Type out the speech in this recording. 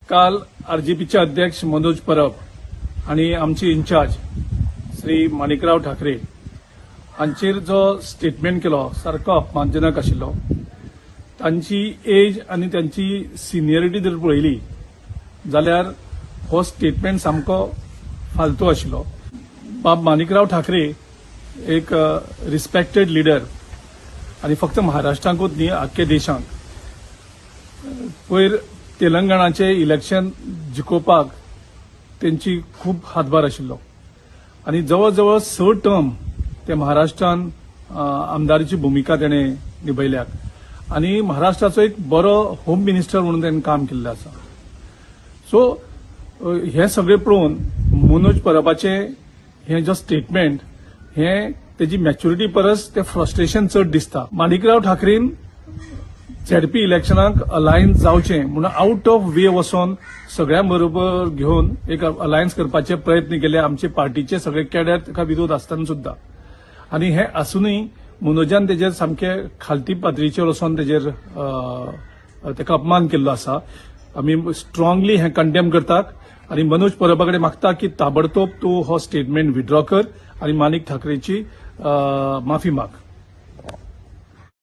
काल आरजेपीचे अध्यक्ष मनोज परब आणि आमचे इन्चार्ज श्री माणिकराव ठाकरे हांचेर जो स्टेटमेंट केलो सारको अपमानजनक आशिल्लो। तांची एज आनी तांची सिनियरिटी जर पळयली जाल्यार हो स्टेटमेंट सामको फालतू आशिल्लो। बाब माणिकराव ठाकरे एक रिस्पेक्टेड लीडर आनी फक्त महाराष्ट्रांकूच न्ही आख्खे देशांक। पयर तेलंगणाचे इलेक्शन जिखोवपाक तेंची खूब हातभार आशिल्लो आनी जवळ जवळ 6 टर्म ते महाराष्ट्रान आमदाराची भूमिका तेणे निभयल्यात आनी महाराष्ट्राचो एक बरो होम मिनिस्टर म्हणून ताणें काम केल्लें आसा। सो हे सगळे पळोवन मनोज परबाचे हे जो स्टेटमेंट हे तेजी मॅच्युरिटी परस ते फ्रस्ट्रेशन चड दिसता। माणिकराव ठाकरेन झेडपी इलेक्शनाक अलायन्स जावचें म्हणून आउट ऑफ वे वचोन सगळ्यां बरोबर घेवन एक अलायन्स करपाचे प्रयत्न केले आमचे पार्टीचे सगळे कॅडर ताका विरोध आसतना सुद्दां। आनी हे आसूनय मनोजान तेजेर सामके खालती पातळीचेर वचोन तेजेर ताका अपमान केल्लो आसा। आमी स्ट्रॉंगली हे कंडेम करतात आनी मनोज परबा कडेन मागता की ताबडतोब तूं हो स्टेटमेंट विथड्रॉ कर आनी माणिक ठाकरेची माफी माग।